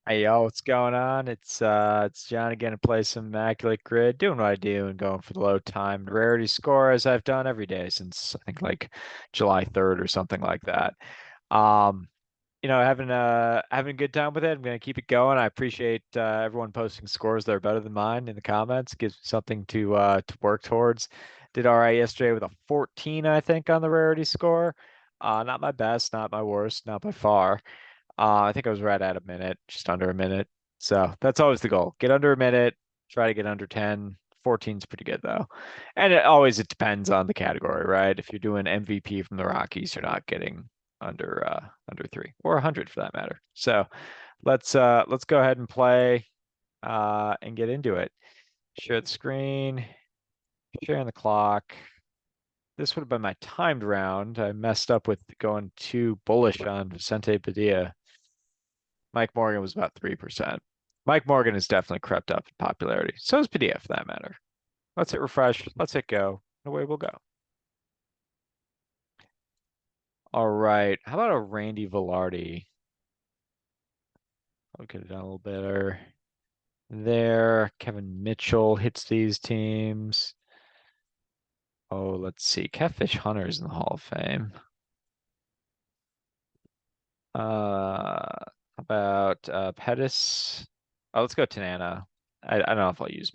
Hey yo, what's going on? It's John again to play some Immaculate Grid, doing what I do and going for the low timed rarity score as I've done every day since I think like July 3rd or something like that. Um, having a good time with it. I'm gonna keep it going. I appreciate everyone posting scores that are better than mine in the comments. Gives me something to work towards. Did all right yesterday with a 14, I think, on the rarity score. Not my best, not my worst, not by far. I think I was right at a minute, just under a minute. So that's always the goal. Get under a minute, try to get under 10. 14 is pretty good though. And it depends on the category, right? If you're doing MVP from the Rockies, you're not getting under 3 or 100 for that matter. So let's go ahead and play and get into it. Share the screen, sharing the clock. This would have been my timed round. I messed up with going too bullish on Vicente Padilla. Mike Morgan was about 3%. Mike Morgan has definitely crept up in popularity. So is PDF for that matter. Let's hit refresh. Let's hit go. Away we'll go. All right. How about a Randy Velarde? I'll get it done a little better. There. Kevin Mitchell hits these teams. Oh, let's see. Catfish Hunter's in the Hall of Fame. How about Pettis? Oh, let's go Tanana. I don't know if I'll use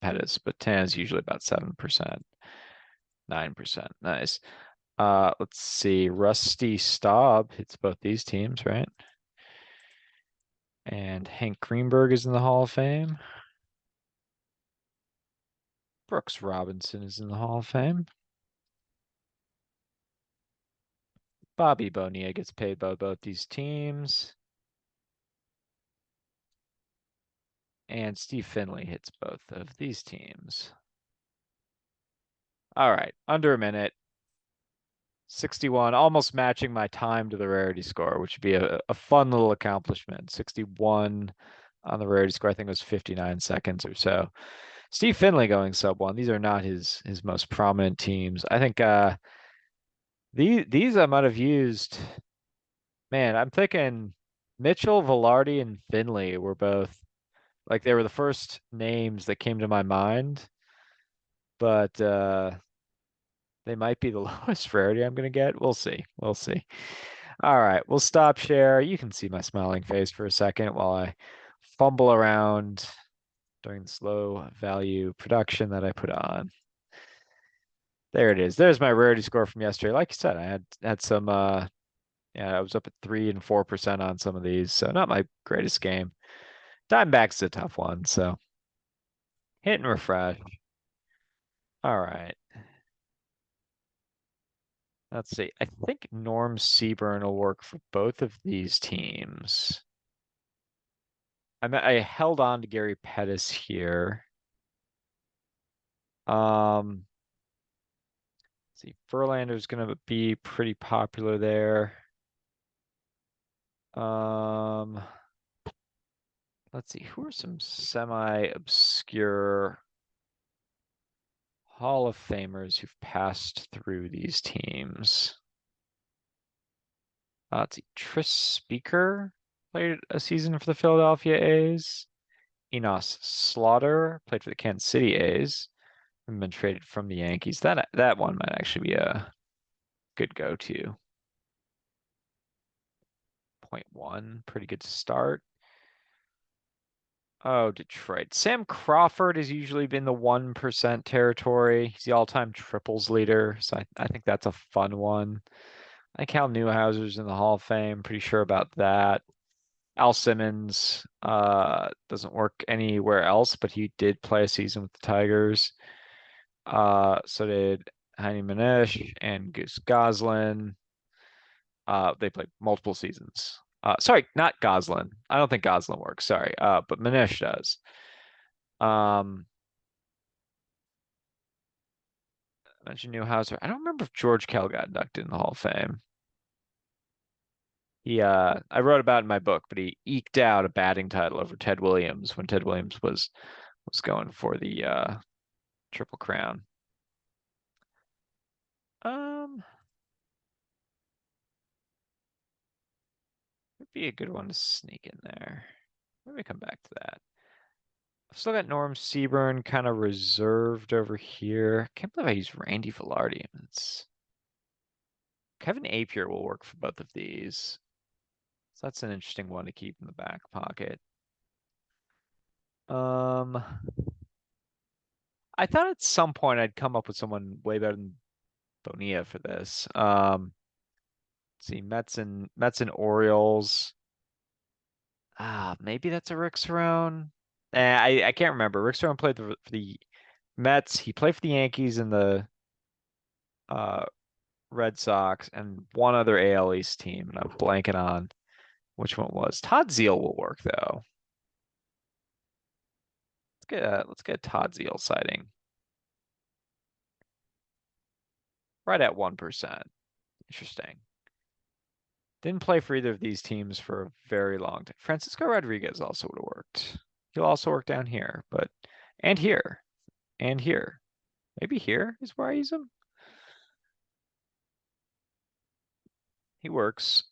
Pettis, but Tanana's usually about 7%, 9%. Nice. Let's see. Rusty Staub hits both these teams, right? And Hank Greenberg is in the Hall of Fame. Brooks Robinson is in the Hall of Fame. Bobby Bonilla gets paid by both these teams. And Steve Finley hits both of these teams. All right, under a minute. 61, almost matching my time to the rarity score, which would be a fun little accomplishment. 61 on the rarity score. I think it was 59 seconds or so. Steve Finley going sub one. These are not his most prominent teams. I think these I might have used. Man, I'm thinking Mitchell, Velarde, and Finley were both like they were the first names that came to my mind, but they might be the lowest rarity I'm gonna get. We'll see. We'll see. All right, we'll stop share. You can see my smiling face for a second while I fumble around during the slow value production that I put on. There it is. There's my rarity score from yesterday. Like you said, I had some yeah, I was up at 3 and 4% on some of these, so not my greatest game. Diamondback's a tough one, so hit and refresh. All right. Let's see. I think Norm Seaburn will work for both of these teams. I held on to Gary Pettis here. Um, let's see, Verlander's gonna be pretty popular there. Um, let's see, who are some semi-obscure Hall of Famers who've passed through these teams? Let's see, Tris Speaker played a season for the Philadelphia A's. Enos Slaughter played for the Kansas City A's and been traded from the Yankees. That one might actually be a good go-to. Point 0.1, pretty good start. Oh, Detroit. Sam Crawford has usually been the 1% territory. He's the all-time triples leader, so I think that's a fun one. I think Cal Newhouser's in the Hall of Fame. Pretty sure about that. Al Simmons doesn't work anywhere else, but he did play a season with the Tigers. So did Heine Manish and Goose Goslin. They played multiple seasons. Sorry, not Goslin. I don't think Goslin works. Sorry, but Manish does. Um, I mentioned Newhouser. I don't remember if George Kell got inducted in the Hall of Fame. I wrote about it in my book, but he eked out a batting title over Ted Williams when Ted Williams was going for the Triple Crown. It'd be a good one to sneak in there. Maybe come back to that. I've still got Norm Seaburn kind of reserved over here. Can't believe I used Randy Velarde. It's Kevin Apier will work for both of these. So that's an interesting one to keep in the back pocket. I thought at some point I'd come up with someone way better than Bonilla for this. Let's see, Mets and Orioles. Maybe that's a Rick Cerone. I can't remember. Rick Cerone played for the Mets. He played for the Yankees and the uh, Red Sox and one other AL East team, and I'm blanking on which one it was. Todd Zeile will work though. Let's get a Todd Zeile sighting. Right at 1%. Interesting. Didn't play for either of these teams for a very long time. Francisco Rodriguez also would have worked. He'll also work down here, and here and here. Maybe here is where I use him. He works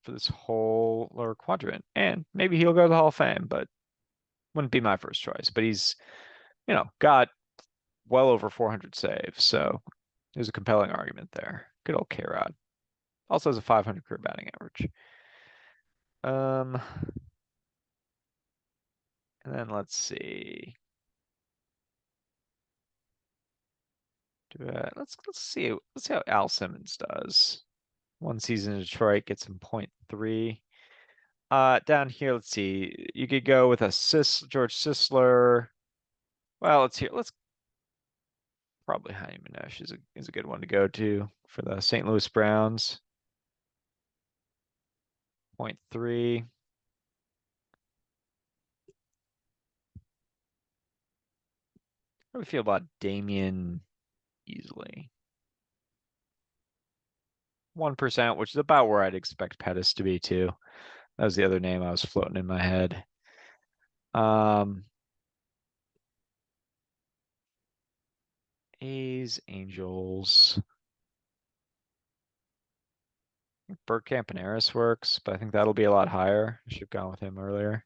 for this whole lower quadrant, and maybe he'll go to the Hall of Fame, but wouldn't be my first choice. But he's, got well over 400 saves, so there's a compelling argument there. Good old K-Rod. Also has a 500 career batting average. And then let's see. Let's see how Al Simmons does. One season in Detroit gets him 0.3. Down here, let's see. You could go with a George Sisler. Well, let's probably Jaime Minogue is a good one to go to for the St. Louis Browns. 0.3. How do we feel about Damian Easley? 1%, which is about where I'd expect Pettis to be too. That was the other name I was floating in my head. A's, Angels. Burt Campaneris works, but I think that'll be a lot higher. I should have gone with him earlier.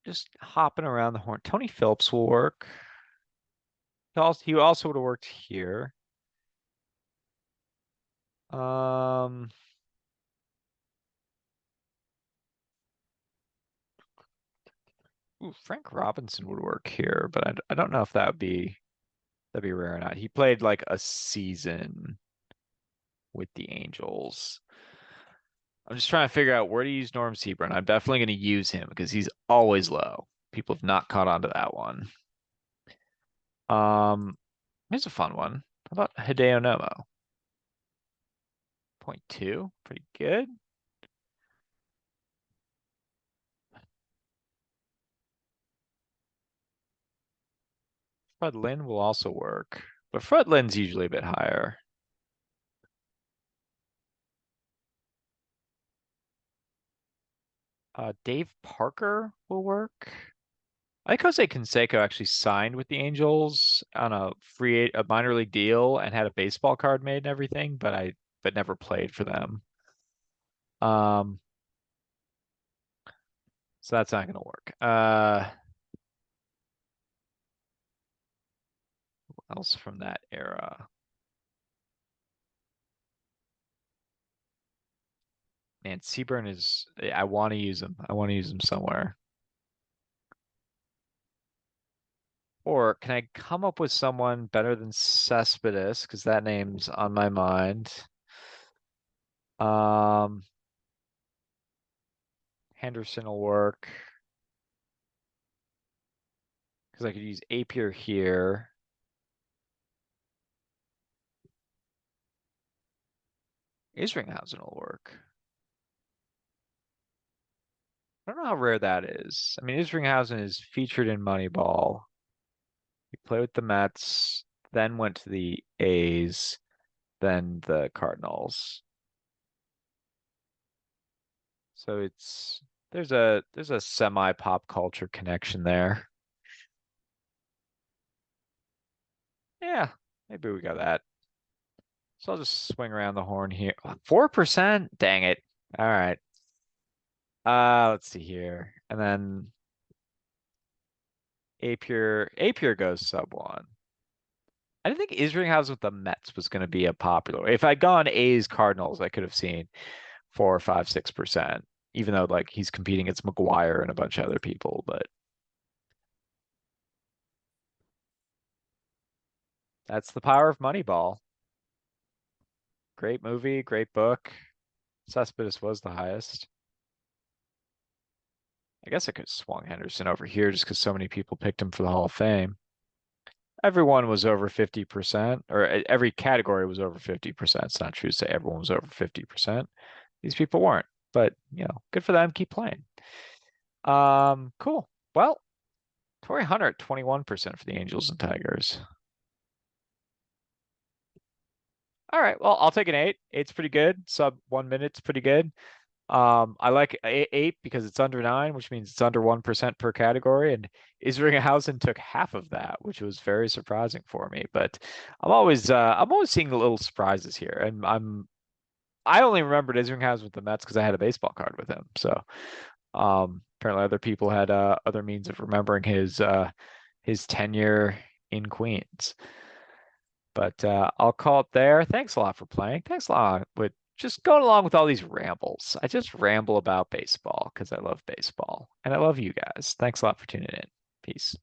Just hopping around the horn. Tony Phillips will work. He also would have worked here. Frank Robinson would work here, but I don't know if that'd be rare or not. He played like a season with the Angels. I'm just trying to figure out where to use Norm Seaburn. I'm definitely going to use him because he's always low. People have not caught on to that one. Here's a fun one. How about Hideo Nomo? 0.2, pretty good. Fred Lynn will also work, but Fred Lynn's usually a bit higher. Dave Parker will work. I think Jose Canseco actually signed with the Angels on a minor league deal and had a baseball card made and everything, but never played for them. So that's not going to work. Who else from that era? Man, Seaburn is. I want to use him. I want to use him somewhere. Or can I come up with someone better than Cespedes? Because that name's on my mind. Henderson will work. Because I could use Apier here. Isringhausen will work. I don't know how rare that is. I mean, Isringhausen is featured in Moneyball. He played with the Mets, then went to the A's, then the Cardinals. So there's a semi pop culture connection there. Yeah, maybe we got that. So I'll just swing around the horn here. 4%? Dang it. All right. Let's see here. And then A pure goes sub one. I didn't think Isringhausen with the Mets was going to be a popular. If I'd gone A's Cardinals, I could have seen 4 or 5, 6%, even though like he's competing against McGuire and a bunch of other people. But that's the power of Moneyball. Great movie, great book. Cespedes was the highest. I guess I could have swung Henderson over here just because so many people picked him for the Hall of Fame. Everyone was over 50%, or every category was over 50%. It's not true to say everyone was over 50%. These people weren't, but good for them. Keep playing. Cool. Well, Torrey Hunter at 21% for the Angels and Tigers. All right. Well, I'll take an eight. Eight's pretty good. Sub 1 minute's pretty good. I like eight because it's under nine, which means it's under 1% per category. And Isringhausen took half of that, which was very surprising for me. But I'm always seeing little surprises here. And I only remembered Isringhausen with the Mets because I had a baseball card with him. So apparently other people had other means of remembering his tenure in Queens. But I'll call it there. Thanks a lot for playing. Thanks a lot with just going along with all these rambles. I just ramble about baseball because I love baseball and I love you guys. Thanks a lot for tuning in. Peace.